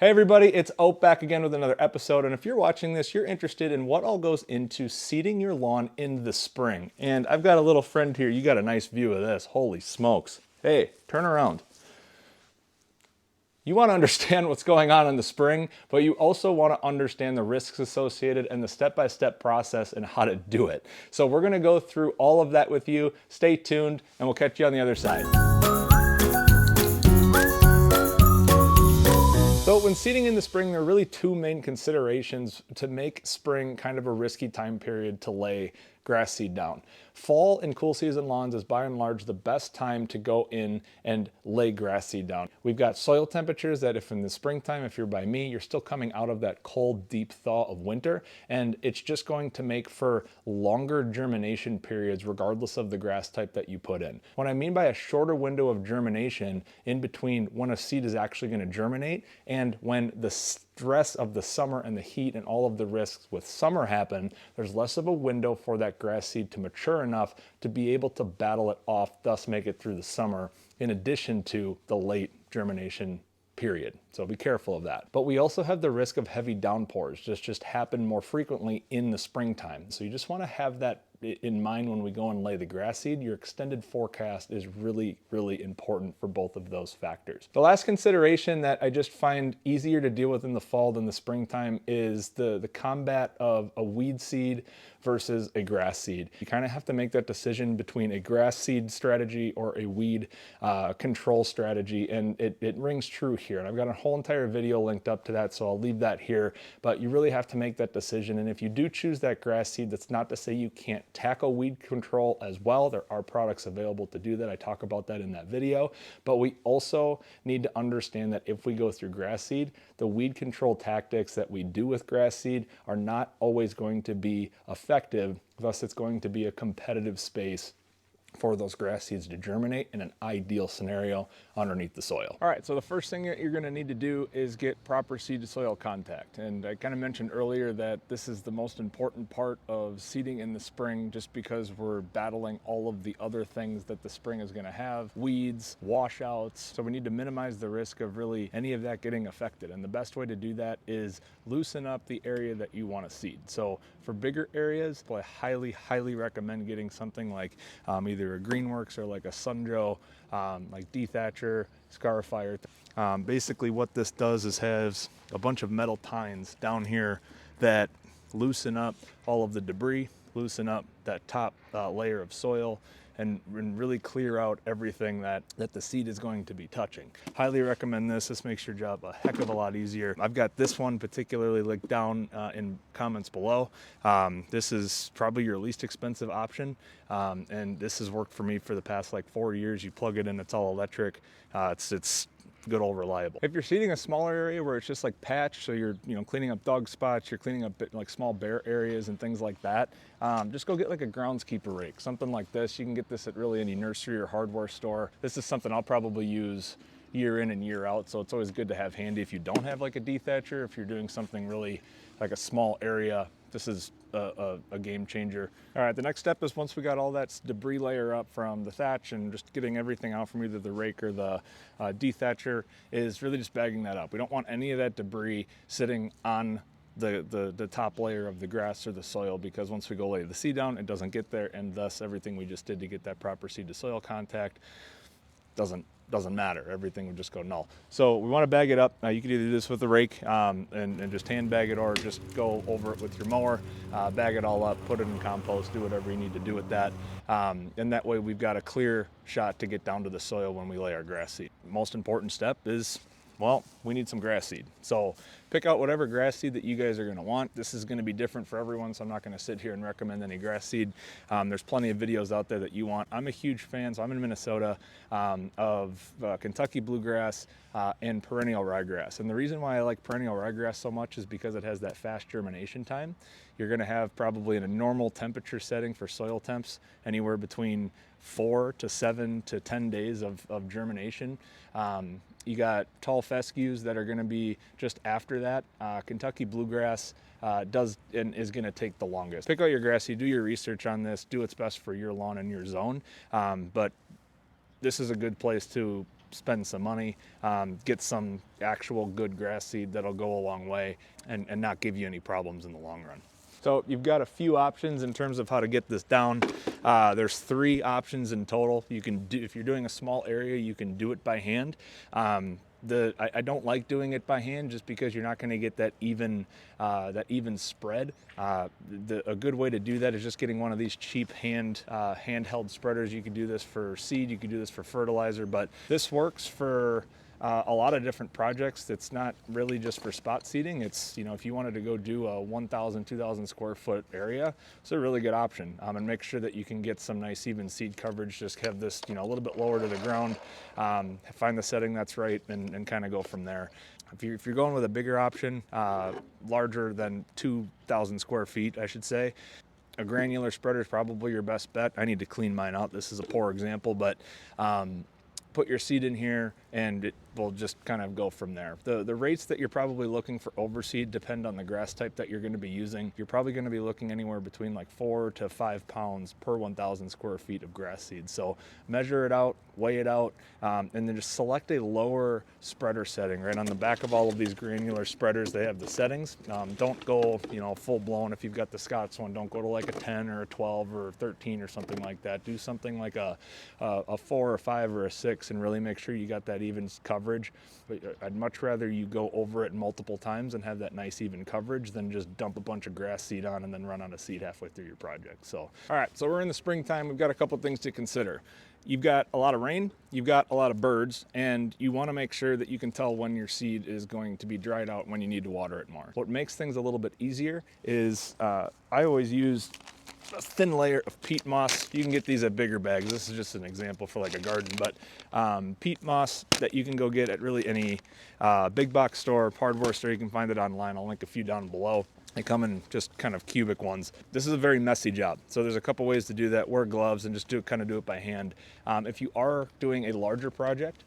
Hey everybody, it's Ope back again with another episode, and if you're watching this, you're interested in what all goes into seeding your lawn in the spring. And I've got a little friend here, you got a nice view of this, holy smokes. Hey, turn around. You want to understand what's going on in the spring, but you also want to understand the risks associated and the step-by-step process and how to do it. So we're going to go through all of that with you. Stay tuned, and we'll catch you on the other side. So when seeding in the spring, there are really two main considerations to make spring kind of a risky time period to lay grass seed down. Fall and cool season lawns is by and large the best time to go in and lay grass seed down. We've got soil temperatures that if in the springtime, if you're by me, you're still coming out of that cold, deep thaw of winter, and it's just going to make for longer germination periods regardless of the grass type that you put in. What I mean by a shorter window of germination in between when a seed is actually going to germinate and when the stress of the summer and the heat and all of the risks with summer happen, there's less of a window for that grass seed to mature enough to be able to battle it off, thus make it through the summer, in addition to the late germination period. So be careful of that. But we also have the risk of heavy downpours just happen more frequently in the springtime. So you just want to have that in mind when we go and lay the grass seed. Your extended forecast is really, really important for both of those factors. The last consideration that I just find easier to deal with in the fall than the springtime is the combat of a weed seed versus a grass seed. You kind of have to make that decision between a grass seed strategy or a weed control strategy, and it rings true here. And I've got a whole entire video linked up to that, so I'll leave that here. But you really have to make that decision, and if you do choose that grass seed, that's not to say you can't tackle weed control as well. There are products available to do that. I talk about that in that video. But we also need to understand that if we go through grass seed, the weed control tactics that we do with grass seed are not always going to be effective. Thus, it's going to be a competitive space for those grass seeds to germinate in an ideal scenario underneath the soil. All right, so the first thing that you're going to need to do is get proper seed to soil contact. And I kind of mentioned earlier that this is the most important part of seeding in the spring, just because we're battling all of the other things that the spring is going to have, weeds, washouts. So we need to minimize the risk of really any of that getting affected. And the best way to do that is loosen up the area that you want to seed. So for bigger areas, I highly recommend getting something like either a Greenworks or like a Sunjo, like dethatcher, scarifier. Basically what this does is has a bunch of metal tines down here that loosen up all of the debris, loosen up that top layer of soil, and really clear out everything that the seed is going to be touching. Highly recommend this. This makes your job a heck of a lot easier. I've got this one particularly linked down in comments below. This is probably your least expensive option, and this has worked for me for the past like 4 years. You plug it in, it's all electric. It's good old reliable. If you're seeding a smaller area where it's just like patch, so you're cleaning up dog spots, you're cleaning up like small bare areas and things like that, just go get like a groundskeeper rake, something like this. You can get this at really any nursery or hardware store. This is something I'll probably use year in and year out, so it's always good to have handy if you don't have like a dethatcher. If you're doing something really like a small area, this is a game changer. All right, the next step is once we got all that debris layer up from the thatch and just getting everything out from either the rake or the dethatcher, is really just bagging that up. We don't want any of that debris sitting on the top layer of the grass or the soil, because once we go lay the seed down, it doesn't get there, and thus everything we just did to get that proper seed to soil contact doesn't matter. Everything would just go null. So we want to bag it up. You can either do this with a rake and just hand bag it, or just go over it with your mower, bag it all up, put it in compost, do whatever you need to do with that. And that way we've got a clear shot to get down to the soil when we lay our grass seed. Most important step is, well, we need some grass seed. So pick out whatever grass seed that you guys are gonna want. This is gonna be different for everyone, so I'm not gonna sit here and recommend any grass seed. There's plenty of videos out there that you want. I'm a huge fan, so I'm in Minnesota, of Kentucky bluegrass and perennial ryegrass. And the reason why I like perennial ryegrass so much is because it has that fast germination time. You're gonna have probably in a normal temperature setting for soil temps, anywhere between 4 to 7 to 10 days of germination. You got tall fescues that are going to be just after that. Kentucky bluegrass is going to take the longest. Pick out your grass seed, do your research on this, do what's best for your lawn and your zone. But this is a good place to spend some money, get some actual good grass seed that'll go a long way and not give you any problems in the long run. So you've got a few options in terms of how to get this down. There's 3 options in total. You can do, if you're doing a small area, you can do it by hand. I don't like doing it by hand just because you're not going to get that even spread. A good way to do that is just getting one of these cheap handheld spreaders. You can do this for seed, you can do this for fertilizer, but this works for a lot of different projects. It's not really just for spot seeding. It's, you know, if you wanted to go do a 1,000, 2,000 square foot area, it's a really good option. And make sure that you can get some nice even seed coverage. Just have this, you know, a little bit lower to the ground, find the setting that's right, and kind of go from there. If you're going with a bigger option, larger than 2,000 square feet, I should say, a granular spreader is probably your best bet. I need to clean mine out. This is a poor example, but put your seed in here and it will just kind of go from there. The rates that you're probably looking for overseed depend on the grass type that you're going to be using. You're probably going to be looking anywhere between like 4 to 5 pounds per 1,000 square feet of grass seed. So measure it out, weigh it out, and then just select a lower spreader setting. Right on the back of all of these granular spreaders, they have the settings. Don't go, you know, full blown. If you've got the Scott's one, don't go to like a 10 or a 12 or 13 or something like that. Do something like a 4 or 5 or a 6 and really make sure you got that even coverage. But I'd much rather you go over it multiple times and have that nice even coverage than just dump a bunch of grass seed on and then run out of seed halfway through your project. So, all right, so we're in the springtime. We've got a couple things to consider. You've got a lot of rain, you've got a lot of birds, and you want to make sure that you can tell when your seed is going to be dried out, when you need to water it more. What makes things a little bit easier is I always use a thin layer of peat moss. You can get these at bigger bags. This is just an example for like a garden, but peat moss that you can go get at really any big box store, hardware store. You can find it online. I'll link a few down below. They come in just kind of cubic ones. This is a very messy job. So there's a couple ways to do that. Wear gloves and just kind of do it by hand. If you are doing a larger project,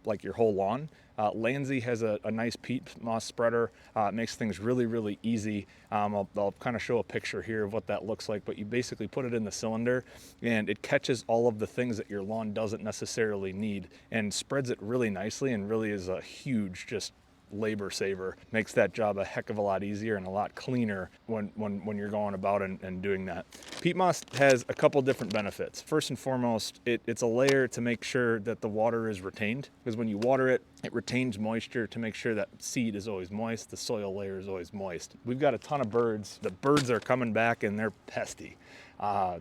like your whole lawn, Landsea has a nice peat moss spreader. It makes things really, really easy. I'll kind of show a picture here of what that looks like, but you basically put it in the cylinder and it catches all of the things that your lawn doesn't necessarily need and spreads it really nicely, and really is a huge just labor saver. Makes that job a heck of a lot easier and a lot cleaner when you're going about and doing that. Peat moss has a couple different benefits. First and foremost, it's a layer to make sure that the water is retained, because when you water it, it retains moisture to make sure that seed is always moist, the soil layer is always moist. We've got a ton of birds. The birds are coming back and they're pesty.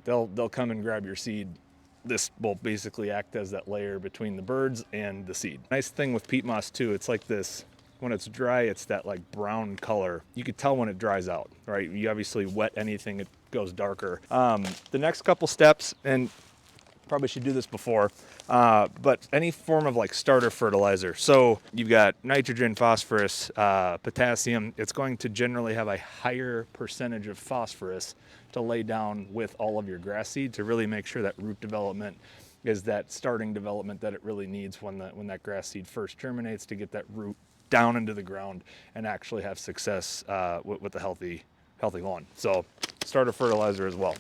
They'll come and grab your seed. This will basically act as that layer between the birds and the seed. Nice thing with peat moss too, it's like this. When it's dry, it's that like brown color. You could tell when it dries out, right? You obviously wet anything, it goes darker. The next couple steps, and probably should do this before, but any form of like starter fertilizer. So you've got nitrogen, phosphorus, potassium. It's going to generally have a higher percentage of phosphorus to lay down with all of your grass seed to really make sure that root development is that starting development that it really needs when that grass seed first germinates, to get that root down into the ground and actually have success with a healthy lawn. So starter fertilizer as well.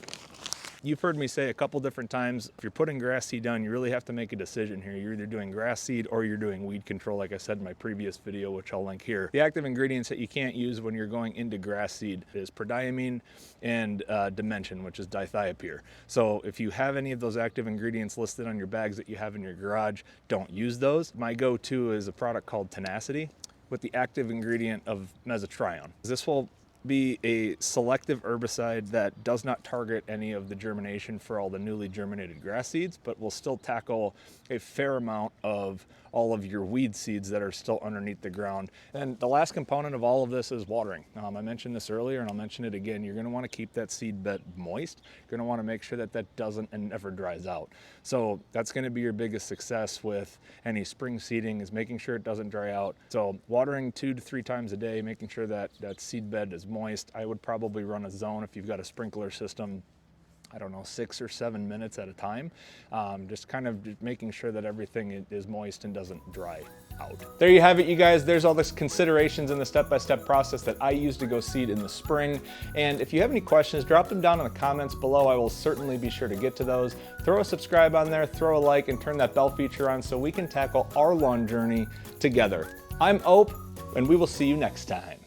You've heard me say a couple different times, if you're putting grass seed down, you really have to make a decision here. You're either doing grass seed or you're doing weed control, like I said in my previous video, which I'll link here. The active ingredients that you can't use when you're going into grass seed is prodiamine and dimension, which is dithiopyr. So if you have any of those active ingredients listed on your bags that you have in your garage, don't use those. My go-to is a product called Tenacity with the active ingredient of mesotrione. This will be a selective herbicide that does not target any of the germination for all the newly germinated grass seeds, but will still tackle a fair amount of all of your weed seeds that are still underneath the ground. And the last component of all of this is watering. I mentioned this earlier and I'll mention it again. You're gonna wanna keep that seed bed moist. You're gonna wanna make sure that that doesn't and never dries out. So that's gonna be your biggest success with any spring seeding, is making sure it doesn't dry out. So watering 2 to 3 times a day, making sure that that seed bed is moist. I would probably run a zone if you've got a sprinkler system. I don't know, 6 or 7 minutes at a time. Just kind of making sure that everything is moist and doesn't dry out. There you have it, you guys. There's all the considerations in the step-by-step process that I use to go seed in the spring. And if you have any questions, drop them down in the comments below. I will certainly be sure to get to those. Throw a subscribe on there, throw a like, and turn that bell feature on so we can tackle our lawn journey together. I'm Ope, and we will see you next time.